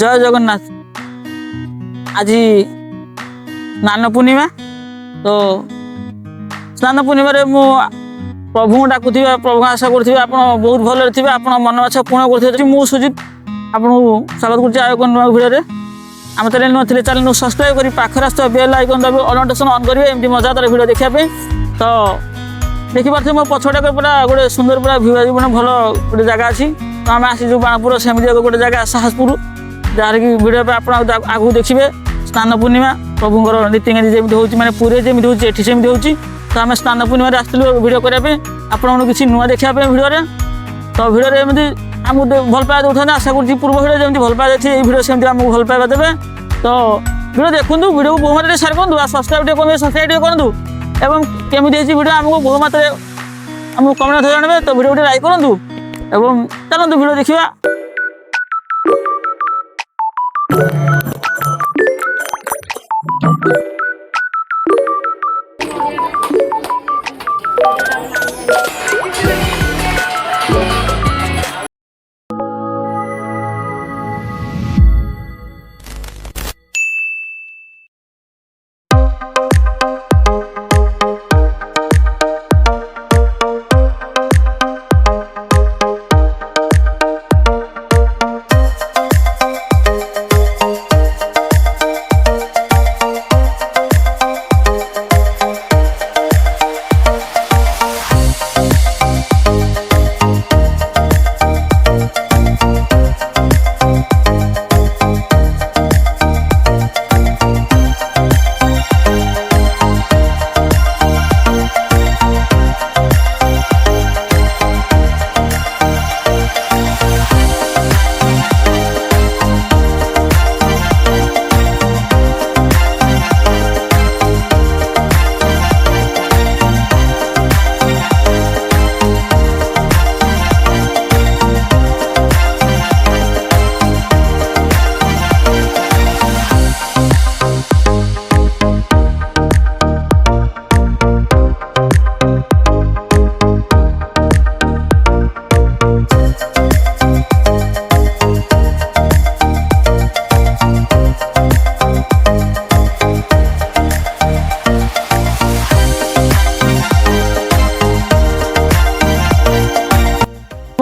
জয় জগন্নাথ। আজি স্নান পূর্ণিমা। তো স্নান পূর্ণিমারে মু প্রভু ডাকুথিবা, প্রভু আশা করুথিবা আপন বহুত ভালো থিবে, আপন মন আশা পূর্ণ করুথিবে। মু সুজিত আপনার স্বাগত করছি আর এক নূয়া ভিডিওরে। আমার চ্যানেল নূয়া ଥିଲେ চ্যানেল সবসক্রাইব করে পাখরে আসুଥିବା বেল আইকন দাবি অল নোটিফিকেশন অন করিবে এমতি মজাদার ভিডিও দেখিবা ପାଇଁ। তো ଦେଖିପାରୁଥିବେ ମୋ ପଛପଟେ ପୁରା ଗୋଟେ ସୁନ୍ଦର ପୁରା ଭିଉ ମାନେ ଭଲ ଗୋଟେ ଜାଗା ଅଛି। ତ ଆମେ ଆସିଛୁ ବାଣପୁର ସେମିତି ଗୋଟେ ଜାଗା ସାହସପୁର, ଯାହାର କି ଭିଡ଼ିଓ ପାଇଁ ଆପଣ ଆଗକୁ ଦେଖିବେ। ସ୍ନାନ ପୂର୍ଣ୍ଣିମା ପ୍ରଭୁଙ୍କର ନୀତିକାନ୍ତି ଯେମିତି ହେଉଛି, ମାନେ ପୁରୀରେ ଯେମିତି ହେଉଛି ଏଠି ସେମିତି ହେଉଛି। ତ ଆମେ ସ୍ନାନ ପୂର୍ଣ୍ଣିମାରେ ଆସିଥିଲୁ ଭିଡ଼ିଓ କରିବା ପାଇଁ, ଆପଣମାନଙ୍କୁ କିଛି ନୂଆ ଦେଖିବା ପାଇଁ ଭିଡ଼ିଓରେ। ତ ଭିଡ଼ିଓରେ ଏମିତି ଆମକୁ ଭଲ ପାଇବା ଦେଉଥାନ୍ତି, ଆଶା କରୁଛି ପୂର୍ବ ଭିଡ଼ିଓ ଯେମିତି ଭଲ ପାଇବା ଦେଇଛି ଏଇ ଭିଡ଼ିଓ ସେମିତି ଆମକୁ ଭଲ ପାଇବା ଦେବେ। ତ ଭିଡ଼ିଓ ଦେଖନ୍ତୁ, ଭିଡ଼ିଓକୁ ବହୁ ମାତ୍ରାରେ ସେୟାର କରନ୍ତୁ, ଆଉ ସବସ୍କ୍ରାଇବ୍ ଟିକେ କରନ୍ତୁ, ସବସ୍କ୍ରାଇବ୍ ଟିକେ କରନ୍ତୁ। এবং কেমিতি হয়েছে ভিডিও আমাকে বহু মাত্রায় আমাকে কমেন্ট জানাবে। তো ভিডিওটি লাইক করন্তু এবং চালন্তু ভিডিও দেখিবা।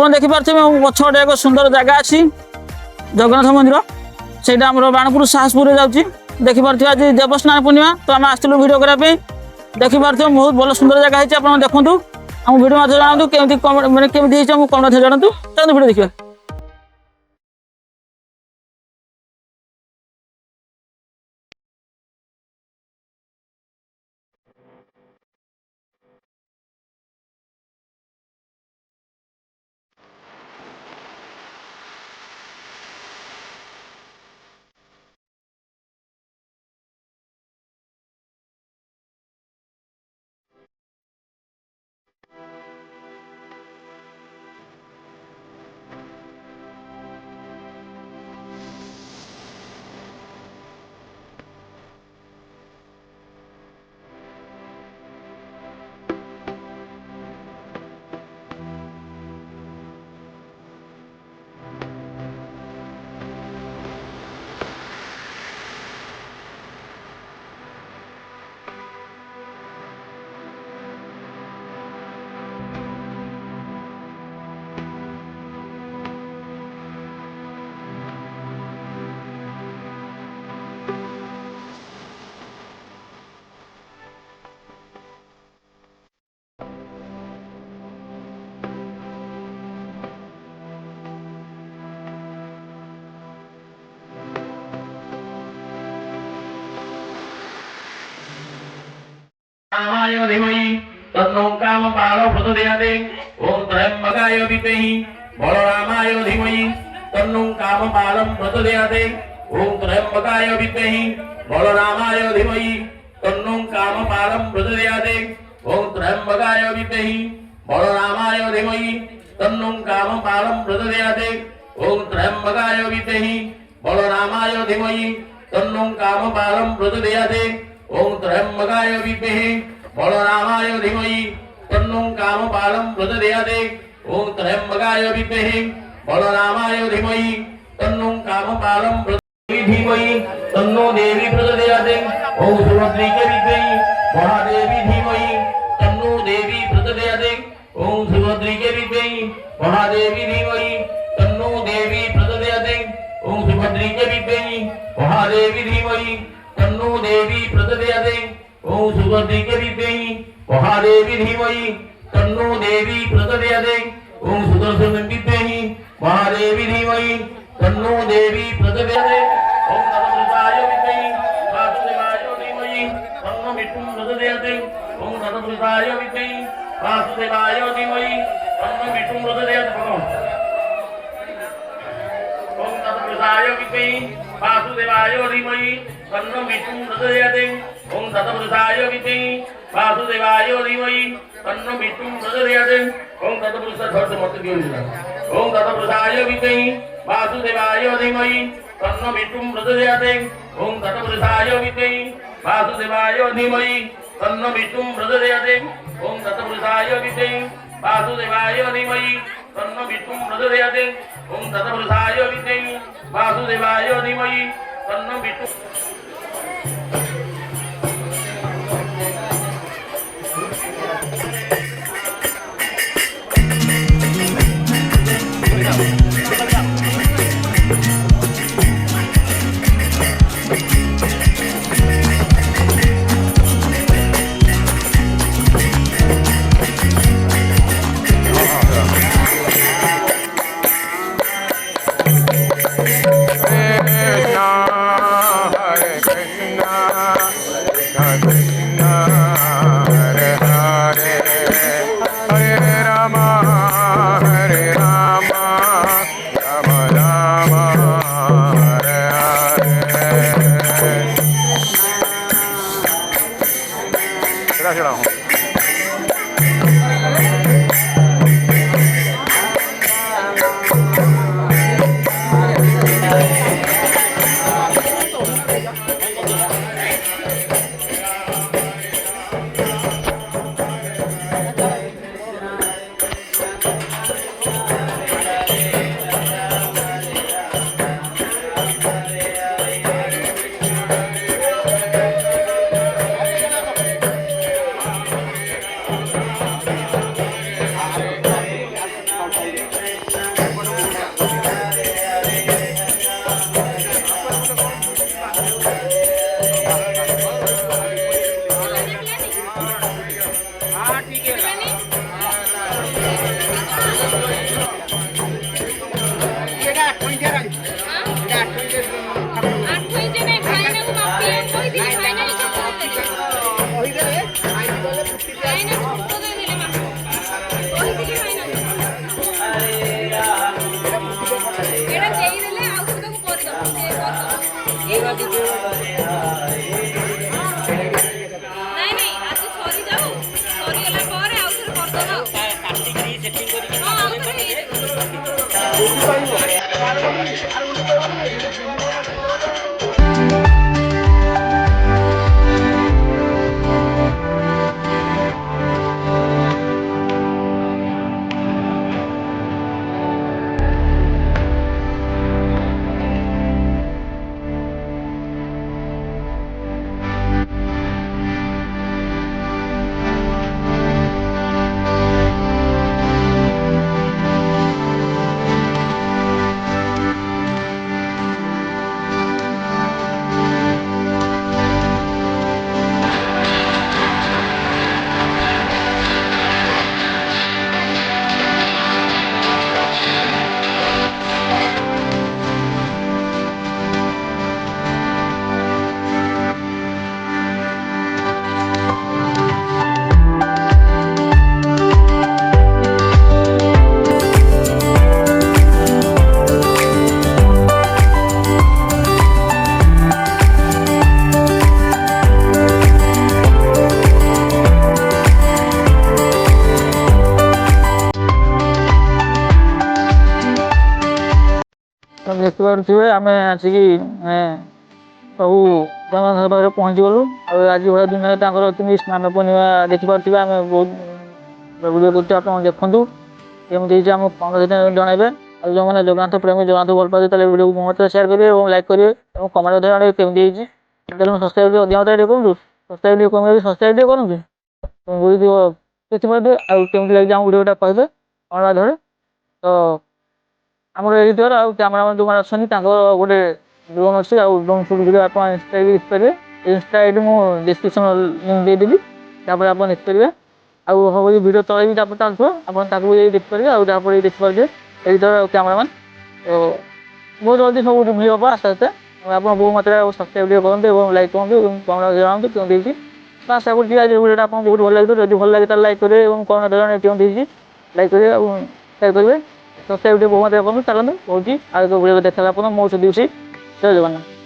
আপনারা দেখিপারথিবে পছপটে এক সুন্দর জায়গা আছে জগন্নাথ মন্দির, সেইটা আমার বাণপুর সাহসপুরে যাচ্ছি। দেখিপারথিবে আজ দেবস্নান পূর্ণিমা, তো আমি আসছিলু ভিডিও করা। দেখিপারথিবে বহুত ভালো সুন্দর জায়গা হয়েছে, আপনারা দেখুন। আমার ভিডিও মাধ্যমে জানাতু কেমতি মানে কেমতি হয়েছে আমি কমেন্ট মাধ্যমে জানাতু। চলুন ভিডিও দেখিবা। रामाय धीमहि तन्नो कामपालो प्रचोदयाते। ओम त्र्यंबकाय विद्महि बलरामाय धीमहि तन्नो कामपालं प्रचोदयाते। ओम त्र्यंबकाय विद्महि बलरामाय धीमहि तन्नो कामपालं प्रचोदयाते। ओम त्र्यंबकाय विद्महि बलरामाय धीमहि तन्नो कामपालं प्रचोदयाते। ओम त्र्यंबकाय विद्महि बलरामाय धीमहि तन्नो कामपालं प्रचोदयाते। ओम त्र्यंबकाय विद्महे बलरामाय धीमहि तन्नो कामपालं प्रचोदयाते। ओम त्र्यंबकाय विद्महे बलरामाय धीमहि तन्नो कामपालं प्रचोदयात् धीमहि तन्नो देवी प्रचोदयात् ओम सुभद्रिके विद्महे महादेवी धीमहि तन्नो देवी प्रचोदयात् ओम सुभद्रिके विद्महे महादेवी धीमहि तन्नो देवी प्रचोदयात् ओम सुभद्रिके विद्महे महादेवी धीमहि तन्नो देवी प्रचोदयात् ओम सुभद्रिके विद्महे महादेवी धीमहि तन्नो देवी प्रचोदयात् ओम सुदर्शन विद्महे महादेवी धीमहि तन्नो देवी प्रचोदयात् ओम तत्पुरुषाय विद्महे वासुदेवाय धीमहि तन्नो विष्णु प्रचोदयात् ओम तत्पुरुषाय विद्महे वासुदेवाय धीमहि तन्नो विष्णु प्रचोदयात् ओम तत्पुरुषाय विद्महे वासुदेवाय धीमहि तन्नो विष्णु प्रचोदयात् ओम तत्पुरुषाय विद्महे वासुदेवाय धीमहि तन्नो विष्णु प्रचोदयात् ओम तत्पुरुषाय धर्म मत दियो ओम तत्पुरुषाय विद्महे वासुदेवाय धीमहि तन्नो विष्णु प्रचोदयात् ओम तत्पुरुषाय विद्महे वासुदेवाय धीमहि तन्नो विष्णु प्रचोदयात् ओम तत्पुरुषाय विद्महे वासुदेवाय धीमहि तन्नो विष्णु प्रचोदयात् ओम तत्पुरुषाय विद्महे वासुदेवाय धीमहि तन्नो विष्णु देखते पारे आम आसिक प्रभु जगन्नाथ पाखे पहुँची गलु आज भाया दिन स्नान पूर्णिमा देखिपे आम बहुत प्रभु कर देखु केमती आम 15 दिन जनइबे। ଆଉ ଯେଉଁମାନେ ଜଗନ୍ନାଥ ପ୍ରେମୀ ଜଗନ୍ନାଥ ଭଲ ପାଉଥିବେ ତାହେଲେ ଭିଡ଼ିଓକୁ ମୋ ମତରେ ସେୟାର କରିବେ ଏବଂ ଲାଇକ୍ କରିବେ ଏବଂ କମେଣ୍ଟ ମଧ୍ୟ ଜଣାଇବେ କେମିତି ହେଇଛି। ତାହେଲେ ସବସ୍କ୍ରାଇବ୍ ଟିକେ ଅଧିକା ମାତ୍ରାରେ ଟିକେ କରନ୍ତୁ, ସବସ୍କ୍ରାଇବ୍ ଟିକେ କମେଇବେ, ସବସ୍କ୍ରାଇବ୍ ଟିକେ କରନ୍ତୁ ବୁଝିଥିବ ସେଥିମଧ୍ୟ ଆଉ କେମିତି ଲାଗିଛି ଆମ ଭିଡ଼ିଓଟା କହିବେ କଣ ମାଧ୍ୟମରେ। ତ ଆମର ଏଡ଼ିଟର ଆଉ କ୍ୟାମେରାମ୍ୟାନ୍ ଯେଉଁମାନେ ଅଛନ୍ତି ତାଙ୍କର ଗୋଟେ ଡ୍ରୋନ୍ ଅଛି, ଆଉ ଡ୍ରୋନ୍ ସୁଟ୍ ଭିଡ଼ିଓ ଆପଣ ଇନଷ୍ଟା ବି ଦେଖିପାରିବେ। ଇନଷ୍ଟା ଆଇଡି ମୁଁ ଡିସ୍କ୍ରିପ୍ସନ୍ ଲିଙ୍କ୍ ଦେଇଦେବି, ତାପରେ ଆପଣ ଦେଖିପାରିବେ। ଆଉ ହବ ଭିଡ଼ିଓ ତଳେ ବି ତାପରେ ଚାଲୁଥିବ ଆପଣ ତାକୁ ବି ଦେଖିପାରିବେ, ଆଉ ତାପରେ ଦେଖିପାରିବେ ଏଡ଼ିଟର ଆଉ କ୍ୟାମେରାମ୍ୟାନ୍। ତ ବହୁତ ଜଲ୍ଦି ସବୁ ମିଳିବ ଆସ୍ତେ ଆସ୍ତେ। ଆପଣ ବହୁ ମାତ୍ରାରେ ସବସ୍କ୍ରାଇବ୍ ଟିକେ କରନ୍ତୁ ଏବଂ ଲାଇକ୍ କରନ୍ତୁ ଏବଂ କମେଣ୍ଟ ଜଣାନ୍ତୁ କେମିତି ହେଇଛି। ବାସ୍ ଆଗରୁ ଟିକେ ଆଜି ଭିଡ଼ିଓଟା ଆପଣଙ୍କୁ ବହୁତ ଭଲ ଲାଗିଥିବ, ଯଦି ଭଲ ଲାଗେ ତାହେଲେ ଲାଇକ୍ କରିବେ ଏବଂ କମେଣ୍ଟ ଜଣାଇବେ କେମିତି ହେଇଛି, ଲାଇକ୍ କରିବେ ଆଉ ସେୟାର କରିବେ। ସବସ୍କ୍ରାଇବ୍ ଟିକେ ବହୁ ମାତ୍ରାରେ କରନ୍ତୁ। ଚାଲନ୍ତୁ କହୁଛି ଆଉ ଏକ ଭିଡ଼ିଓ ଦେଖାହେଲା ଆପଣ ମୋ ସହିତ ଜୟ ଜଗନ୍ନାଥ।